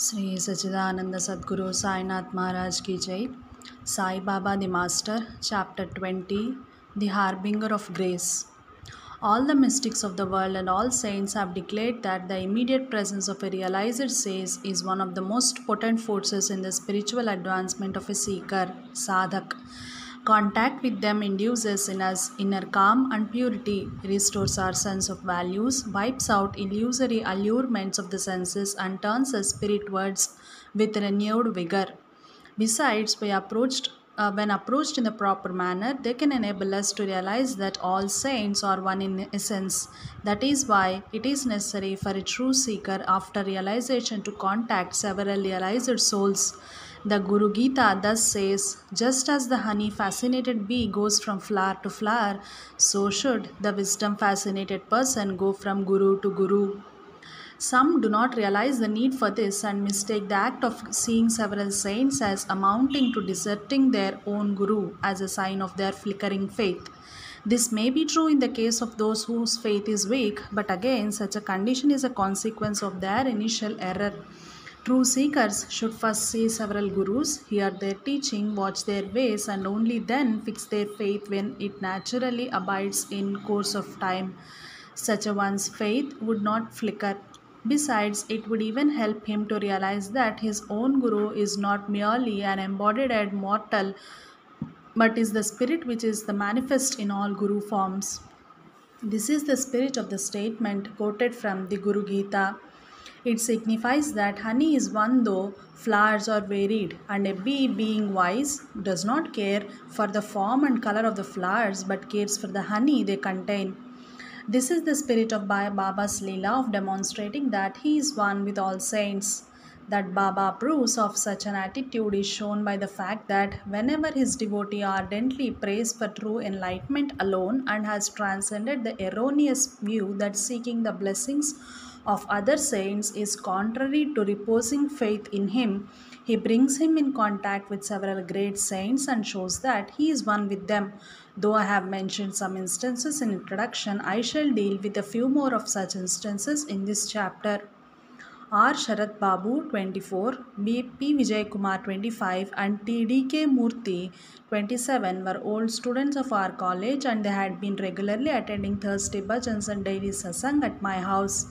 श्री सच्चिदानंद सद्गुरु साईनाथ महाराज की जय. Sai Baba the Master, Chapter 20, The Harbinger of Grace. All the mystics of the world and all saints have declared that the immediate presence of a realized sage is one of the most potent forces in the spiritual advancement of a seeker, sadhak. Contact with them induces in us inner calm and purity, restores our sense of values, wipes out illusory allurements of the senses, and turns us spiritwards with renewed vigor. Besides, when approached in the proper manner, they can enable us to realize that all saints are one in essence. That is why it is necessary for a true seeker after realization to contact several realized souls. The Guru Gita thus says, just as the honey fascinated bee goes from flower to flower, so should the wisdom fascinated person go from Guru to Guru. Some do not realize the need for this and mistake the act of seeing several saints as amounting to deserting their own Guru as a sign of their flickering faith. This may be true in the case of those whose faith is weak, but again, such a condition is a consequence of their initial error. True seekers should first see several gurus, hear their teaching, watch their ways, and only then fix their faith when it naturally abides in course of time. Such a one's faith would not flicker. Besides, it would even help him to realize that his own guru is not merely an embodied mortal, but is the spirit which is the manifest in all guru forms. This is the spirit of the statement quoted from the Guru Gita. It signifies that honey is one though flowers are varied, and a bee, being wise, does not care for the form and color of the flowers but cares for the honey they contain. This is the spirit of Baba's Leela of demonstrating that he is one with all saints. That Baba approves of such an attitude is shown by the fact that whenever his devotee ardently prays for true enlightenment alone and has transcended the erroneous view that seeking the blessings of other saints is contrary to reposing faith in him, he brings him in contact with several great saints and shows that he is one with them. Though I have mentioned some instances in introduction, I shall deal with a few more of such instances in this chapter. R. Sharat Babu 24, B.P. Vijay Kumar 25 and T.D.K. Murthy 27 were old students of our college and they had been regularly attending Thursday bhajans and daily satsang at my house.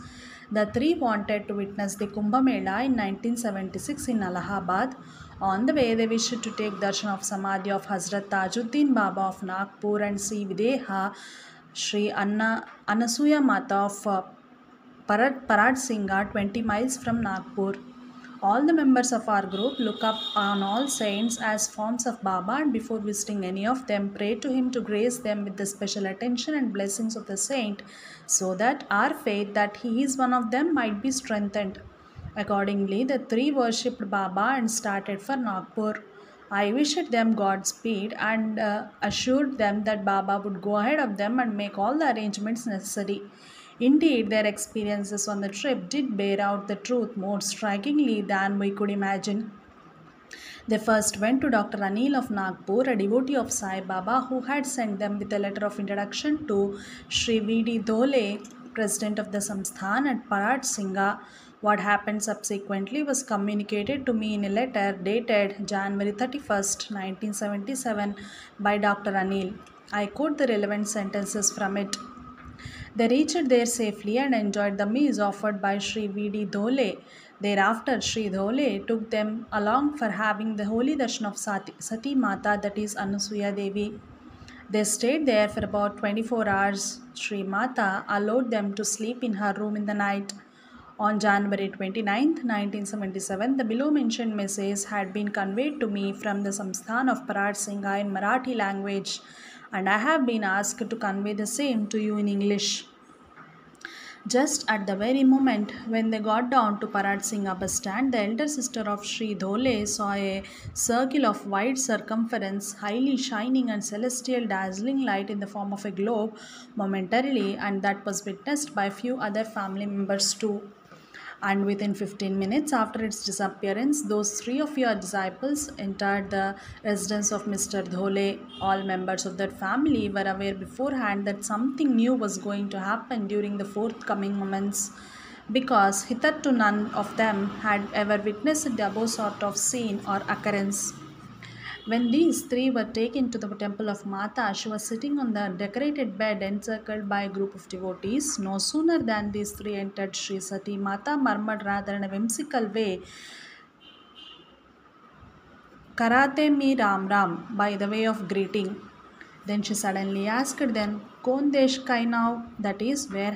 The three wanted to witness the Kumbh Mela in 1976 in Allahabad. On the way, they wished to take darshan of Samadhi of Hazrat Tajuddin Baba of Nagpur and see Videha Sri Anasuya Mata of Parad Singha 20 miles from Nagpur. All the members of our group look up on all saints as forms of Baba and before visiting any of them pray to him to grace them with the special attention and blessings of the saint so that our faith that he is one of them might be strengthened. Accordingly, the three worshipped Baba and started for Nagpur. I wished them Godspeed and assured them that Baba would go ahead of them and make all the arrangements necessary. Indeed, their experiences on the trip did bear out the truth more strikingly than we could imagine. They first went to Dr. Anil of Nagpur, a devotee of Sai Baba, who had sent them with a letter of introduction to Sri V.D. Dhole, president of the Samsthan at Parad Singha. What happened subsequently was communicated to me in a letter dated January 31st, 1977 by Dr. Anil. I quote the relevant sentences from it. They reached there safely and enjoyed the meals offered by Sri V.D. Dhole. Thereafter, Sri Dhole took them along for having the holy darshan of Sati Mata, that is Anasuya Devi. They stayed there for about 24 hours. Sri Mata allowed them to sleep in her room in the night. On January 29, 1977, the below mentioned message had been conveyed to me from the Samsthan of Parad Singha in Marathi language, and I have been asked to convey the same to you in English. Just at the very moment when they got down to Parad Singha bus stand, the elder sister of Sri Dhole saw a circle of wide circumference, highly shining and celestial dazzling light in the form of a globe momentarily, and that was witnessed by few other family members too. And within 15 minutes after its disappearance, those three of your disciples entered the residence of Mr. Dhole. All members of that family were aware beforehand that something new was going to happen during the forthcoming moments. because hitherto none of them had ever witnessed the above sort of scene or occurrence. When these three were taken to the temple of Mata, she was sitting on the decorated bed encircled by a group of devotees. No sooner than these three entered Sri Sati, Mata murmured rather in a whimsical way, Karate me Ram Ram, by the way of greeting. Then she suddenly asked them, Kon desh kai now? That is, where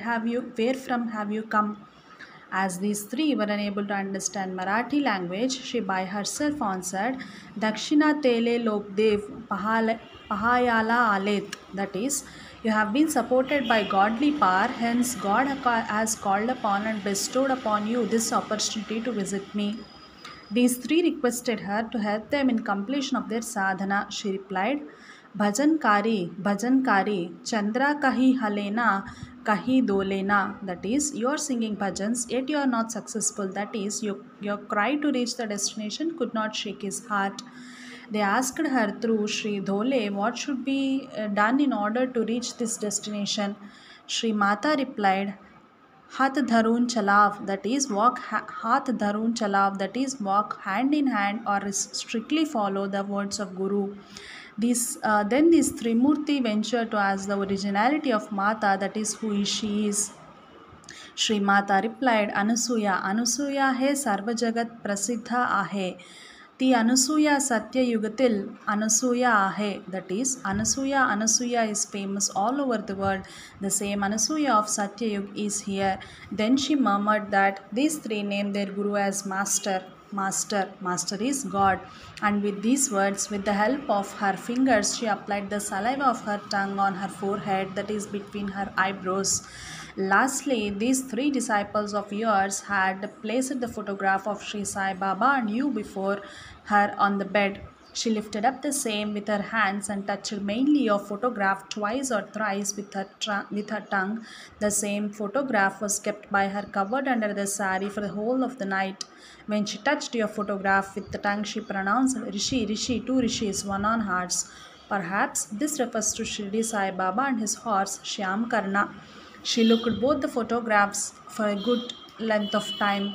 from have you come? As these three were unable to understand Marathi language, she by herself answered, Dakshina Tele Lokdev Pahayala Alet. That is, you have been supported by godly power, hence God has called upon and bestowed upon you this opportunity to visit me. These three requested her to help them in completion of their sadhana. She replied, Bhajan Kari, Chandra Kahi Halena, Kahi Dolena. That is, you are singing bhajans, yet you are not successful. That is, your cry to reach the destination could not shake his heart. They asked her through Sri Dhole what should be done in order to reach this destination. Sri Mata replied, Hath dharun chalav, that is hath dharun chalav, that is walk hand in hand or strictly follow the words of Guru. Then these Trimurti ventured to ask the originality of Mata, that is who she is. Shri Mata replied, Anusuya हे सर्व जगत प्रसिद्ध आहे. ती Anusuya Satya Yugatil Anusuya Ahe. That is, Anusuya is famous all over the world. The same Anusuya of Satya Yug is here. Then she murmured that these three named their Guru as Master. Master is God. And with these words, with the help of her fingers, she applied the saliva of her tongue on her forehead, that is between her eyebrows. Lastly, these three disciples of yours had placed the photograph of Sri Sai Baba and you before her on the bed. She lifted up the same with her hands and touched mainly your photograph twice or thrice with her tongue. The same photograph was kept by her covered under the sari for the whole of the night. When she touched your photograph with the tongue, she pronounced Rishi, two Rishis, one on hearts. Perhaps this refers to Shirdi Sai Baba and his horse Shyam Karna. She looked at both the photographs for a good length of time.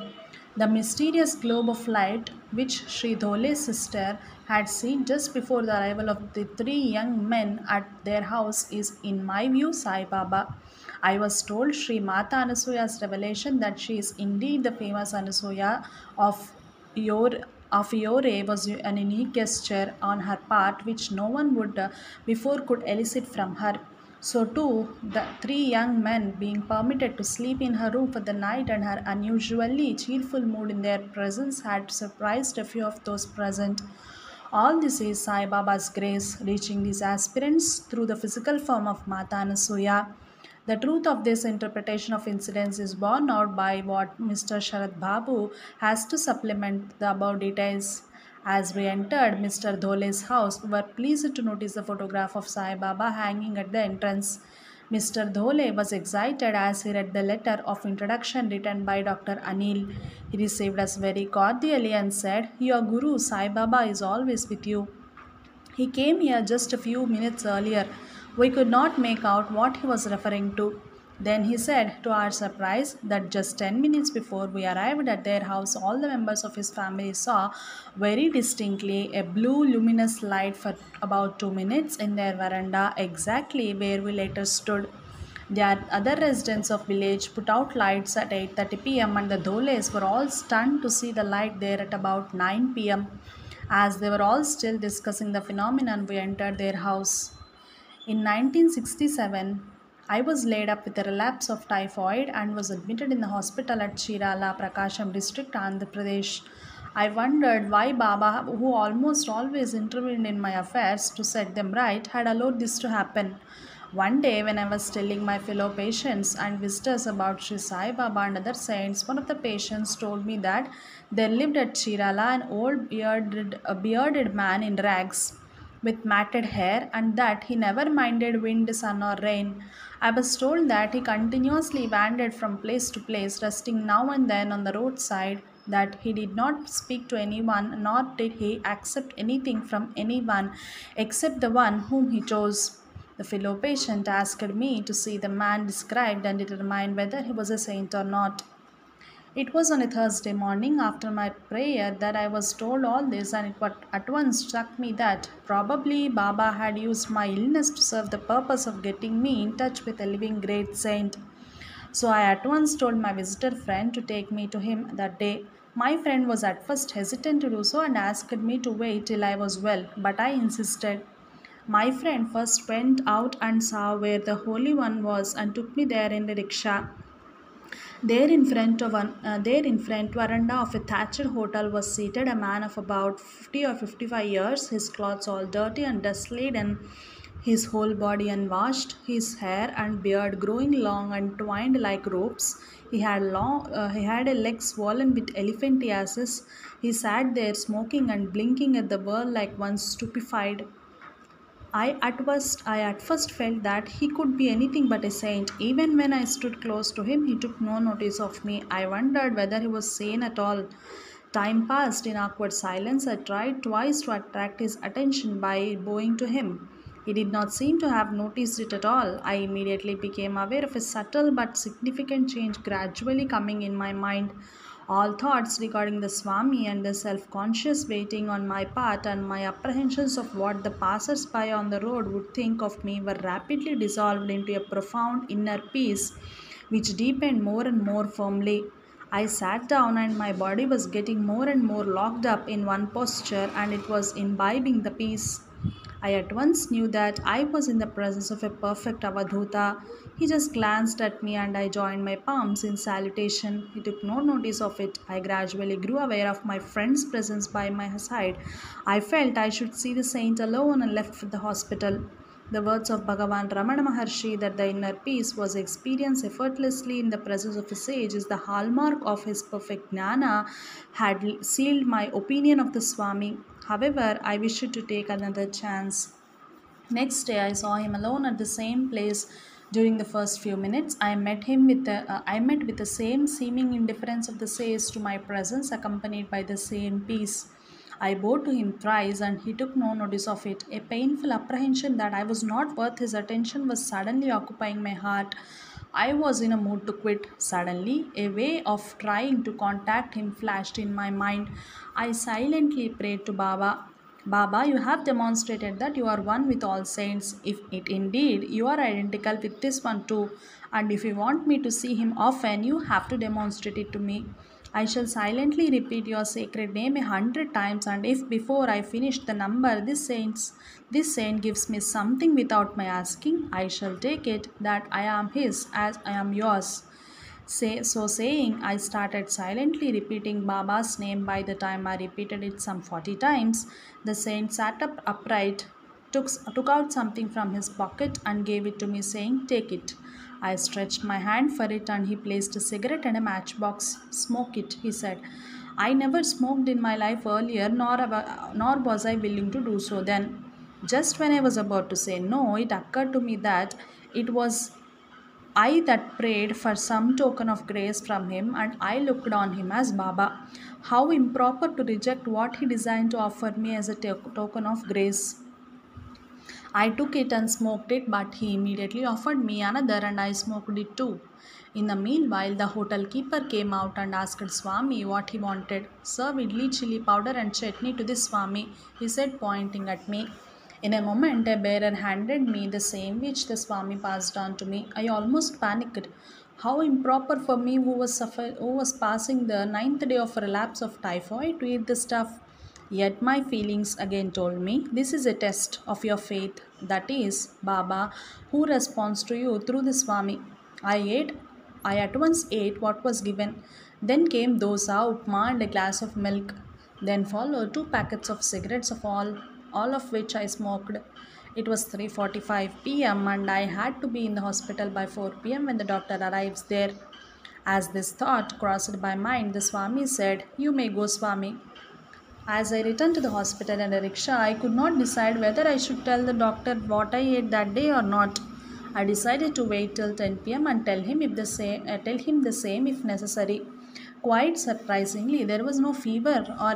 The mysterious globe of light which Sri Dhole's sister had seen just before the arrival of the three young men at their house is, in my view, Sai Baba. I was told Sri Mata Anasuya's revelation that she is indeed the famous Anasuya of Yore was an unique gesture on her part which no one would before could elicit from her. So too, the three young men being permitted to sleep in her room for the night and her unusually cheerful mood in their presence had surprised a few of those present. All this is Sai Baba's grace, reaching these aspirants through the physical form of Mata Anasuya. The truth of this interpretation of incidents is borne out by what Mr. Sharad Babu has to supplement the above details. As we entered Mr. Dhole's house, we were pleased to notice the photograph of Sai Baba hanging at the entrance. Mr. Dhole was excited as he read the letter of introduction written by Dr. Anil. He received us very cordially and said, Your Guru Sai Baba is always with you. He came here just a few minutes earlier. We could not make out what he was referring to. Then he said, to our surprise, that just 10 minutes before we arrived at their house, all the members of his family saw very distinctly a blue luminous light for about 2 minutes in their veranda, exactly where we later stood. The other residents of village put out lights at 8:30 p.m. and the Dholes were all stunned to see the light there at about 9 p.m. As they were all still discussing the phenomenon, we entered their house. In 1967, I was laid up with a relapse of typhoid and was admitted in the hospital at Chirala, Prakasham district, Andhra Pradesh. I wondered why Baba, who almost always intervened in my affairs to set them right, had allowed this to happen. One day, when I was telling my fellow patients and visitors about Sri Sai Baba and other saints, one of the patients told me that there lived at Chirala an old bearded man in rags with matted hair and that he never minded wind, sun, or rain. I was told that he continuously wandered from place to place, resting now and then on the roadside, that he did not speak to anyone, nor did he accept anything from anyone except the one whom he chose. The fellow patient asked me to see the man described and determine whether he was a saint or not. It was on a Thursday morning after my prayer that I was told all this, and at once struck me that probably Baba had used my illness to serve the purpose of getting me in touch with a living great saint. So I at once told my visitor friend to take me to him that day. My friend was at first hesitant to do so and asked me to wait till I was well, but I insisted. My friend first went out and saw where the Holy One was and took me there in the rickshaw. There in front veranda of a thatched hotel was seated a man of about 50 or 55 years, his clothes all dirty and dust-laden, his whole body unwashed, his hair and beard growing long and twined like ropes. He had a leg swollen with elephantiasis. He sat there smoking and blinking at the world like one stupefied. I at first felt that he could be anything but a saint. Even when I stood close to him, he took no notice of me. I wondered whether he was sane at all. Time passed in awkward silence. I tried twice to attract his attention by bowing to him. He did not seem to have noticed it at all. I immediately became aware of a subtle but significant change gradually coming in my mind. All thoughts regarding the Swami and the self conscious waiting on my part and my apprehensions of what the passers by on the road would think of me were rapidly dissolved into a profound inner peace which deepened more and more firmly. I sat down and my body was getting more and more locked up in one posture and it was imbibing the peace. I at once knew that I was in the presence of a perfect Avadhuta. He just glanced at me and I joined my palms in salutation. He took no notice of it. I gradually grew aware of my friend's presence by my side. I felt I should see the saint alone and left for the hospital. The words of Bhagavan Ramana Maharshi that the inner peace was experienced effortlessly in the presence of a sage is the hallmark of his perfect jnana had sealed my opinion of the Swami. However, I wished to take another chance. Next day, I saw him alone at the same place. During the first few minutes, I met with the same seeming indifference of the sage to my presence, accompanied by the same peace. I bowed to him thrice, and he took no notice of it. A painful apprehension that I was not worth his attention was suddenly occupying my heart. I was in a mood to quit. Suddenly, a way of trying to contact him flashed in my mind. I silently prayed to Baba. Baba, you have demonstrated that you are one with all saints. If it indeed you are identical with this one too, and if you want me to see him often, you have to demonstrate it to me. I shall silently repeat your sacred name 100 times, and if before I finish the number this saint gives me something without my asking, I shall take it that I am his as I am yours. So saying, I started silently repeating Baba's name. By the time I repeated it some 40 times, the saint sat up upright, took out something from his pocket and gave it to me, saying, "Take it." I stretched my hand for it and he placed a cigarette and a matchbox. "Smoke it," he said. I never smoked in my life earlier, nor was I willing to do so then. Just when I was about to say no, it occurred to me that it was I that prayed for some token of grace from him, and I looked on him as Baba. How improper to reject what he designed to offer me as a token of grace. I took it and smoked it, but he immediately offered me another, and I smoked it too. In the meanwhile, the hotel keeper came out and asked Swami what he wanted. "Serve idli, chili powder, and chutney to this Swami," he said, pointing at me. In a moment, a bearer handed me the same which the Swami passed on to me. I almost panicked. How improper for me, who was passing the ninth day of a relapse of typhoid, to eat the stuff. Yet my feelings again told me, this is a test of your faith. That is, Baba, who responds to you through the Swami. I at once ate what was given. Then came dosa, upma, and a glass of milk. Then followed 2 packets of cigarettes all of which I smoked. It was 3:45 p.m. and I had to be in the hospital by 4 p.m. when the doctor arrives there. As this thought crossed my mind, the Swami said, "You may go, Swami." As I returned to the hospital in a rickshaw, I could not decide whether I should tell the doctor what I ate that day or not. I decided to wait till 10 p.m. and tell him the same if necessary. Quite surprisingly, there was no fever or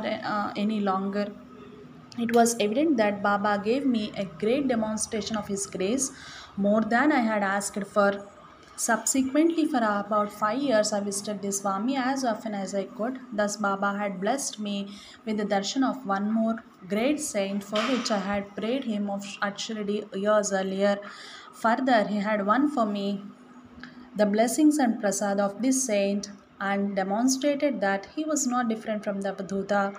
any longer. It was evident that Baba gave me a great demonstration of his grace, more than I had asked for. Subsequently, for about 5 years, I visited the Swami as often as I could. Thus, Baba had blessed me with the darshan of one more great saint for which I had prayed him at Shirdi years earlier. Further, he had won for me the blessings and prasad of this saint and demonstrated that he was not different from the Avadhuta.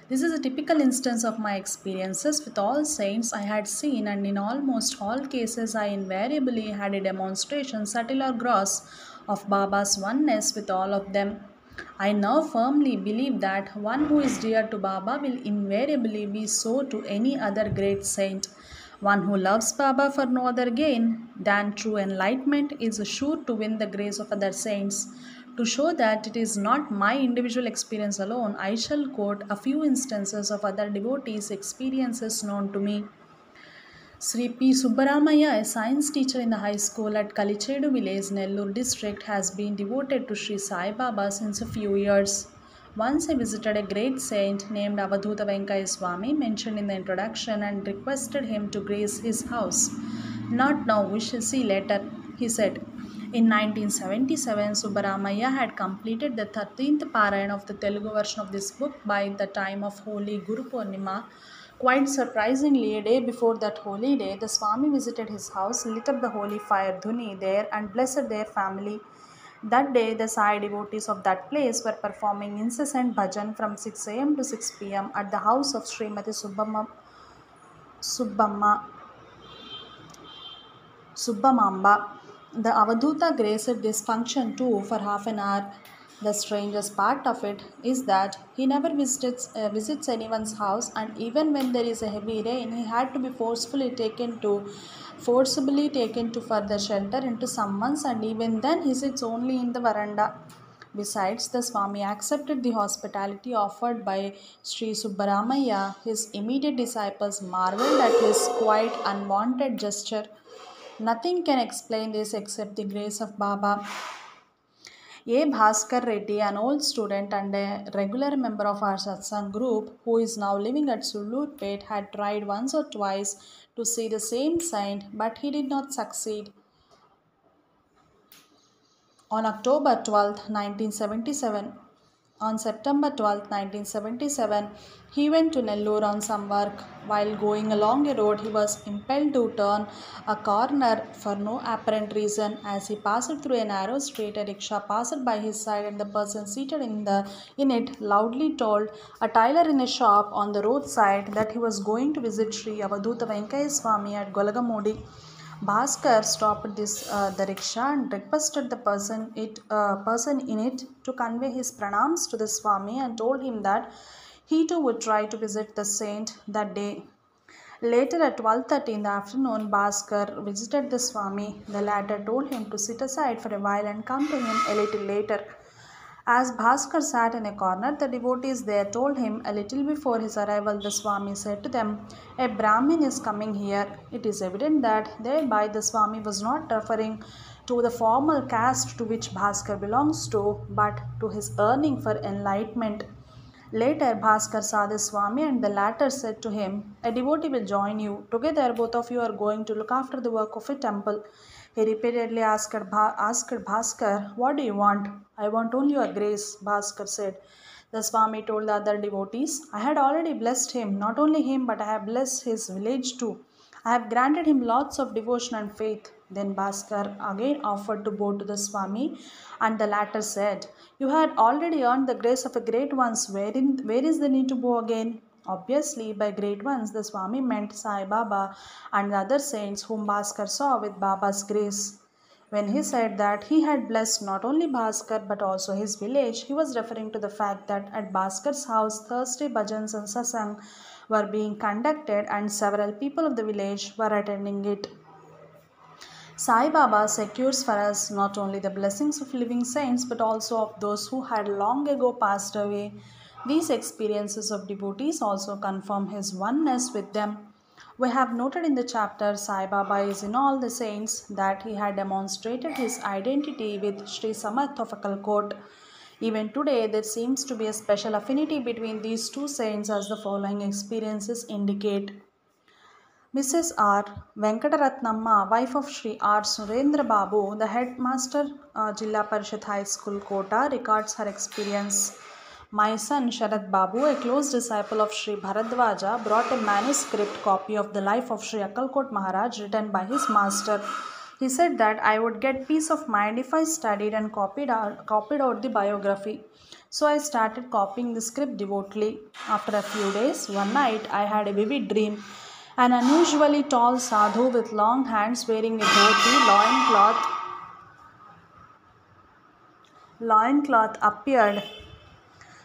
This is a typical instance of my experiences with all saints I had seen, and in almost all cases, I invariably had a demonstration, subtle or gross, of Baba's oneness with all of them. I now firmly believe that one who is dear to Baba will invariably be so to any other great saint. One who loves Baba for no other gain than true enlightenment is sure to win the grace of other saints. To show that it is not my individual experience alone, I shall quote a few instances of other devotees' experiences known to me. Sri P. Subbaramaya, a science teacher in the high school at Kalichedu village, Nellore district, has been devoted to Sri Sai Baba since a few years. Once he visited a great saint named Avadhuta Venkaya Swami, mentioned in the introduction, and requested him to grace his house. Not now, we shall see later, he said. In 1977, Subbaramaya had completed the 13th Parayan of the Telugu version of this book by the time of Holy Guru Purnima. Quite surprisingly, a day before that holy day, the Swami visited his house, lit up the holy fire dhuni there, and blessed their family. That day, the Sai devotees of that place were performing incessant bhajan from 6 a.m. to 6 p.m. at the house of Srimati Subbamamba. The Avadhuta graced this function too for half an hour. The strangest part of it is that he never visits anyone's house, and even when there is a heavy rain, he had to be forcibly taken to further shelter into someone's, and even then he sits only in the veranda. Besides, the Swami accepted the hospitality offered by Sri Subbaramaya. His immediate disciples marveled at his quite unwanted gesture. Nothing can explain this except the grace of Baba. A. Bhaskar Reddy, an old student and a regular member of our satsang group, who is now living at Sullurpet, had tried once or twice to see the same saint, but he did not succeed. On October 12, 1977, on September 12, 1977, he went to Nellore on some work. While going along a road, he was impelled to turn a corner for no apparent reason. As he passed through a narrow street, a rickshaw passed by his side, and the person seated in it loudly told a tailor in a shop on the roadside that he was going to visit Sri Avadhuta Venkaya Swami at Golagamodi. Bhaskar stopped the rickshaw and requested the person in it to convey his pranams to the Swami, and told him that he too would try to visit the saint that day. Later at 12:30 in the afternoon, Bhaskar visited the Swami. The latter told him to sit aside for a while and come to him a little later. As Bhaskar sat in a corner, the devotees there told him a little before his arrival. The Swami said to them, "A Brahmin is coming here." It is evident that thereby the Swami was not referring to the formal caste to which Bhaskar belongs to, but to his yearning for enlightenment. Later, Bhaskar saw the Swami, and the latter said to him, "A devotee will join you. Together, both of you are going to look after the work of a temple." He repeatedly asked Bhaskar, "What do you want?" "I want only your grace," Bhaskar said. The Swami told the other devotees, "I had already blessed him, not only him, but I have blessed his village too. I have granted him lots of devotion and faith." Then Bhaskar again offered to bow to the Swami, and the latter said, "You had already earned the grace of a great ones. Where is the need to bow again?" Obviously, by great ones, the Swami meant Sai Baba and the other saints whom Bhaskar saw with Baba's grace. When he said that he had blessed not only Bhaskar but also his village, he was referring to the fact that at Bhaskar's house Thursday bhajans and satsang were being conducted, and several people of the village were attending it. Sai Baba secures for us not only the blessings of living saints but also of those who had long ago passed away. These experiences of devotees also confirm his oneness with them. We have noted in the chapter Sai Baba is in all the saints that he had demonstrated his identity with Sri Samarth of Akalkot. Even today, there seems to be a special affinity between these two saints, as the following experiences indicate. Mrs. R. Venkataratnamma, wife of Sri R. Surendra Babu, the headmaster, Jilla Parishad High School, Kota, records her experience. My son Sharad Babu, a close disciple of Sri Bharadwaja, brought a manuscript copy of the life of Sri Akkalkot Maharaj written by his master. He said that I would get peace of mind if I studied and copied out the biography. So I started copying the script devotedly. After a few days, one night I had a vivid dream. An unusually tall sadhu with long hands wearing a dhoti loincloth appeared.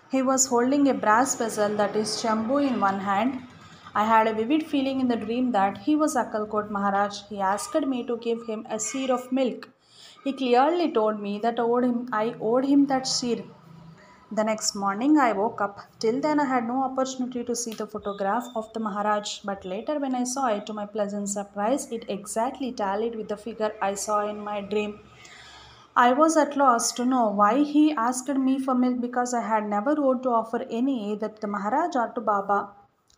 He was holding a brass vessel, that is Chambu, in one hand. I had a vivid feeling in the dream that he was Akkalkot Maharaj. He asked me to give him a seer of milk. He clearly told me that I owed him that seer. The next morning I woke up. Till then I had no opportunity to see the photograph of the Maharaj, but later when I saw it, to my pleasant surprise, it exactly tallied with the figure I saw in my dream. I was at loss to know why he asked me for milk, because I had never owed to offer any, either to the Maharaj or to Baba.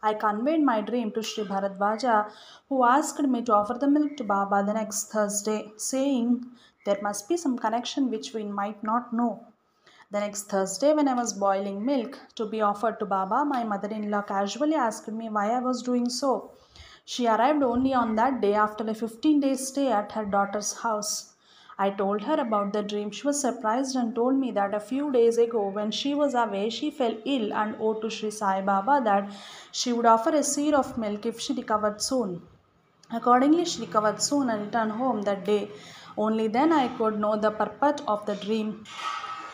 I conveyed my dream to Sri Bharadwaja, who asked me to offer the milk to Baba the next Thursday, saying there must be some connection which we might not know. The next Thursday, when I was boiling milk to be offered to Baba, my mother in law casually asked me why I was doing so. She arrived only on that day after a 15-day stay at her daughter's house. I told her about the dream. She was surprised and told me that a few days ago, when she was away, she fell ill and owed to Sri Sai Baba that she would offer a seer of milk if she recovered soon. Accordingly, she recovered soon and returned home that day. Only then I could know the purport of the dream.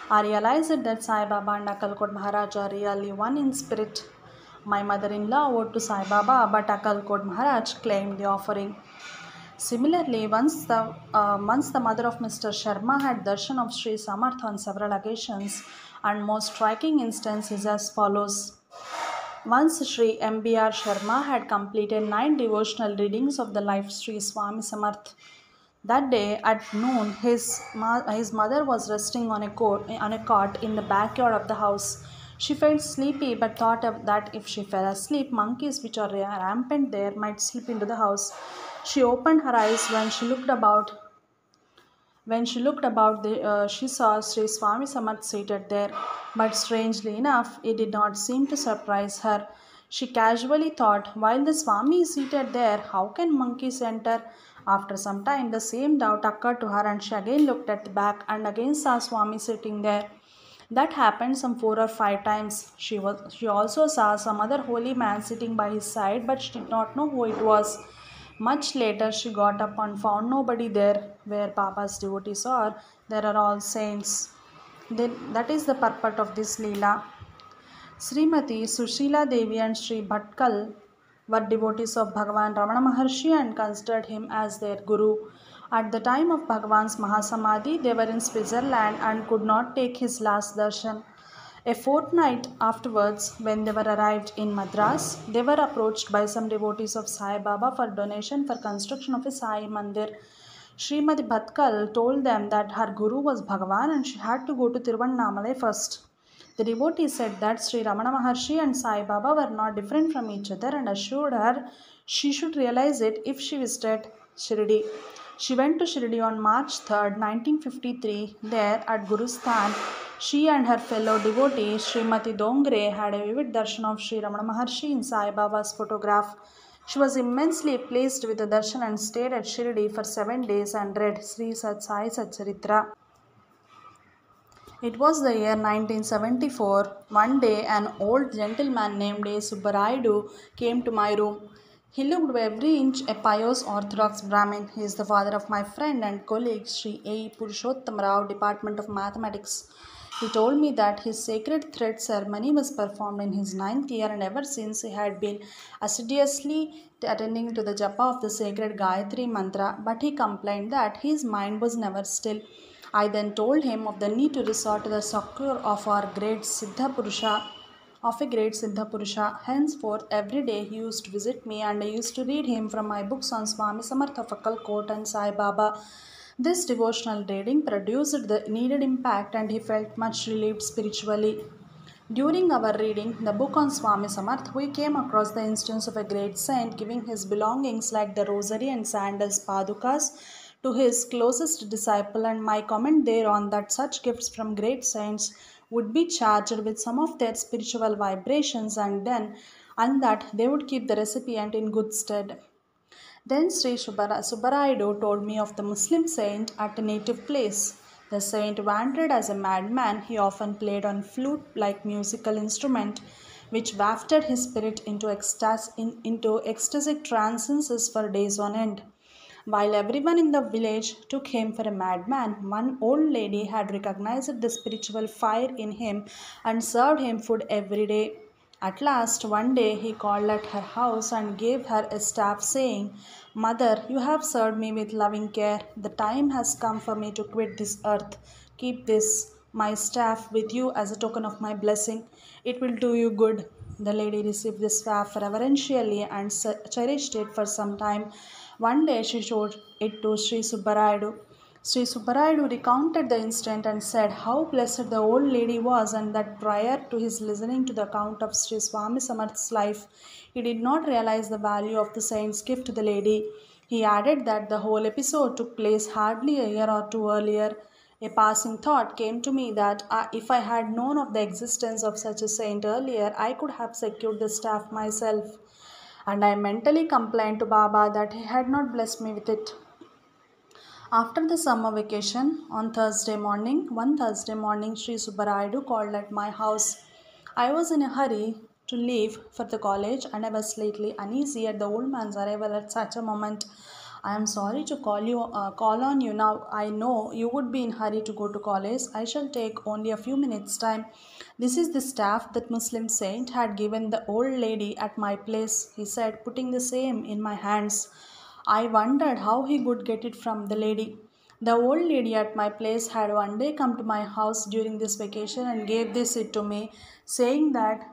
I realized that Sai Baba and Akkalkot Maharaj are really one in spirit. My mother-in-law owed to Sai Baba, but Akkalkot Maharaj claimed the offering. Similarly, once the mother of Mr. Sharma had darshan of Sri Samarth on several occasions, and most striking instance is as follows. Once Sri M.B.R. Sharma had completed 9 devotional readings of the life of Sri Swami Samarth. That day at noon, his mother was resting on a cot in the backyard of the house. She felt sleepy but thought that if she fell asleep, monkeys which are rampant there might slip into the house. She opened her eyes. She saw Sri Swami Samarth seated there, but strangely enough, it did not seem to surprise her. She casually thought, while the Swami is seated there, how can monkeys enter? After some time, the same doubt occurred to her, and she again looked at the back and again saw Swami sitting there. That happened some 4 or 5 times. She also saw some other holy man sitting by his side, but she did not know who it was. Much later, she got up and found nobody there. Where Baba's devotees are, there are all saints. That is the purport of this Leela. Srimati Sushila Devi and Sri Bhatkal were devotees of Bhagavan Ramana Maharshi and considered him as their guru. At the time of Bhagavan's Mahasamadhi, they were in Switzerland and could not take his last darshan. A fortnight afterwards, when they were arrived in Madras, they were approached by some devotees of Sai Baba for donation for construction of a Sai Mandir. Srimati Bhatkal told them that her guru was Bhagavan and she had to go to Tiruvannamalai first. The devotee said that Sri Ramana Maharshi and Sai Baba were not different from each other and assured her she should realize it if she visited Shirdi. She went to Shirdi on March 3, 1953. There at Gurusthan, she and her fellow devotee Srimati Dongre had a vivid darshan of Sri Ramana Maharshi in Sai Baba's photograph. She was immensely pleased with the darshan and stayed at Shirdi for 7 days and read Sri Sat Sai Satcharitra. It was the year 1974. One day, an old gentleman named A. Subbarayudu came to my room. He looked every inch a pious Orthodox Brahmin. He is the father of my friend and colleague Sri A. Purushottam Rao, Department of Mathematics. He told me that his sacred thread ceremony was performed in his 9th year, and ever since he had been assiduously attending to the japa of the sacred Gayatri mantra, but he complained that his mind was never still. I then told him of the need to resort to the succor of a great Siddha Purusha. Henceforth, every day he used to visit me, and I used to read him from my books on Swami Samartha of Akkalkot and Sai Baba. This devotional reading produced the needed impact, and he felt much relieved spiritually. During our reading the book on Swami Samarth, we came across the instance of a great saint giving his belongings like the rosary and sandals padukas to his closest disciple, and my comment thereon that such gifts from great saints would be charged with some of their spiritual vibrations and that they would keep the recipient in good stead. Then Sri Subbarayadu told me of the Muslim saint at a native place. The saint wandered as a madman. He often played on flute like musical instrument, which wafted his spirit into ecstatic trances for days on end. While everyone in the village took him for a madman, one old lady had recognized the spiritual fire in him and served him food every day. At last, one day he called at her house and gave her a staff, saying, "Mother, you have served me with loving care. The time has come for me to quit this earth. Keep this, my staff, with you as a token of my blessing. It will do you good." The lady received the staff reverentially and cherished it for some time. One day she showed it to Sri Subbarayadu. Sri Subbarayadu recounted the incident and said how blessed the old lady was, and that prior to his listening to the account of Sri Swami Samarth's life, he did not realize the value of the saint's gift to the lady. He added that the whole episode took place hardly a year or two earlier. A passing thought came to me that if I had known of the existence of such a saint earlier, I could have secured the staff myself. And I mentally complained to Baba that he had not blessed me with it. After the summer vacation, one Thursday morning, Sri Subbarayadu called at my house. I was in a hurry to leave for the college and I was slightly uneasy at the old man's arrival at such a moment. I am sorry to call on you now. I know you would be in hurry to go to college. I shall take only a few minutes' time. This is the staff that Muslim saint had given the old lady at my place, he said, putting the same in my hands. I wondered how he would get it from the lady. The old lady at my place had one day come to my house during this vacation and gave this it to me, saying that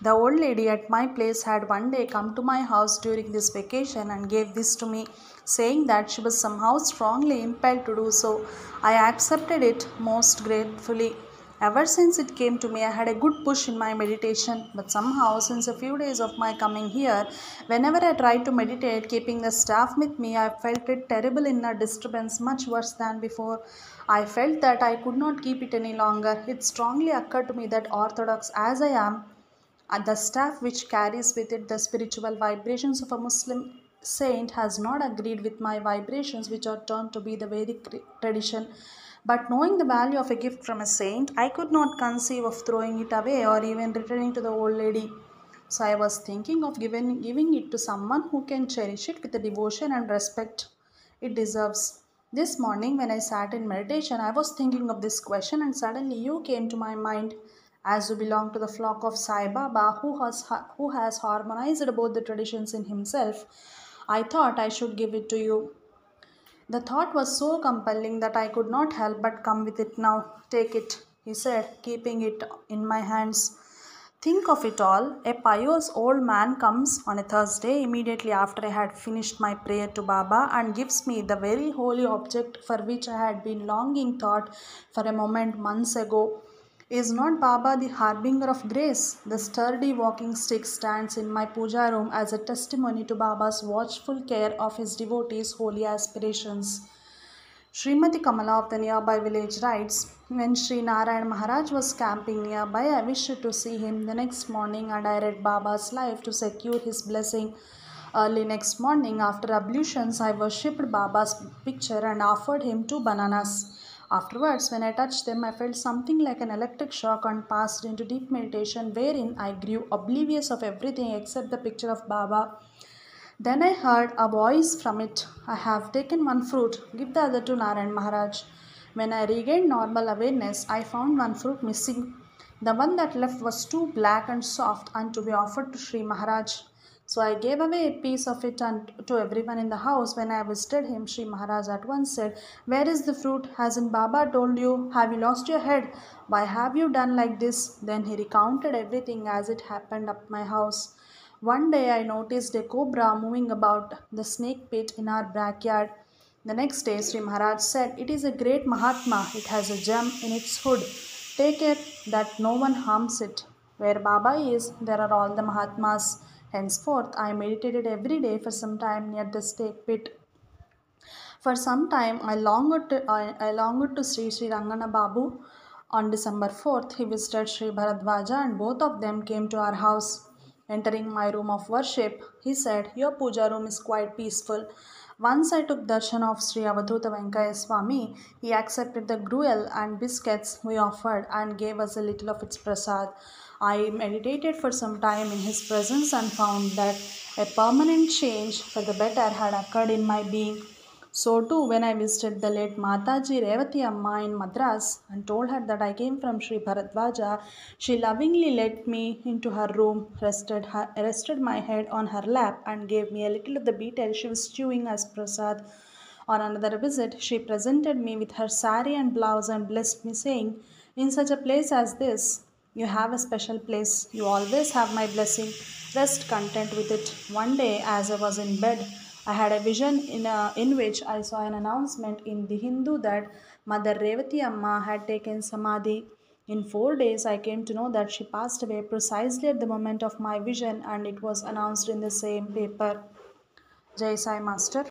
the old lady at my place had one day come to my house during this vacation and gave this to me, saying that she was somehow strongly impelled to do so. I accepted it most gratefully. Ever since it came to me, I had a good push in my meditation, but somehow, since a few days of my coming here, whenever I tried to meditate, keeping the staff with me, I felt it terrible inner disturbance, much worse than before. I felt that I could not keep it any longer. It strongly occurred to me that, orthodox as I am, and the staff which carries with it the spiritual vibrations of a Muslim saint has not agreed with my vibrations, which are turned to be the Vedic tradition. But knowing the value of a gift from a saint, I could not conceive of throwing it away or even returning to the old lady. So I was thinking of giving it to someone who can cherish it with the devotion and respect it deserves. This morning, when I sat in meditation, I was thinking of this question, and suddenly you came to my mind. As you belong to the flock of Sai Baba, who has harmonized both the traditions in himself, I thought I should give it to you. The thought was so compelling that I could not help but come with it now. Take it, he said, keeping it in my hands. Think of it all. A pious old man comes on a Thursday immediately after I had finished my prayer to Baba and gives me the very holy object for which I had been longing thought for a moment months ago. Is not Baba the harbinger of grace? The sturdy walking stick stands in my puja room as a testimony to Baba's watchful care of his devotees' holy aspirations. Srimati Kamala of the nearby village writes, when Sri Narayan Maharaj was camping nearby, I wished to see him the next morning and I read Baba's life to secure his blessing. Early next morning, after ablutions, I worshipped Baba's picture and offered him 2 bananas. Afterwards, when I touched them, I felt something like an electric shock and passed into deep meditation, wherein I grew oblivious of everything except the picture of Baba. Then I heard a voice from it. I have taken one fruit, give the other to Narayan Maharaj. When I regained normal awareness, I found one fruit missing. The one that left was too black and soft and to be offered to Sri Maharaj. So I gave away a piece of it to everyone in the house. When I visited him, Sri Maharaj at once said, where is the fruit? Hasn't Baba told you? Have you lost your head? Why have you done like this? Then he recounted everything as it happened up my house. One day I noticed a cobra moving about the snake pit in our backyard. The next day, Sri Maharaj said, "It is a great Mahatma. It has a gem in its hood. Take care that no one harms it. Where Baba is, there are all the Mahatmas. Henceforth, I meditated every day for some time near the stake pit. For some time, I longed to see Sri Rangana Babu. On December 4th, he visited Sri Bharadwaja and both of them came to our house. Entering my room of worship, he said, "Your puja room is quite peaceful." Once I took darshan of Sri Avadhuta Venkaya Swami, he accepted the gruel and biscuits we offered and gave us a little of its prasad. I meditated for some time in his presence and found that a permanent change for the better had occurred in my being. So too, when I visited the late Mataji Revati Amma in Madras and told her that I came from Sri Bharadwaja, she lovingly led me into her room, rested my head on her lap, and gave me a little of the betel she was chewing as prasad. On another visit, she presented me with her sari and blouse and blessed me, saying, "In such a place as this, you have a special place. You always have my blessing. Rest content with it." One day, as I was in bed, I had a vision in which I saw an announcement in the Hindu that Mother Revati Amma had taken Samadhi. In 4 days, I came to know that she passed away precisely at the moment of my vision, and it was announced in the same paper. Jai Sai Master.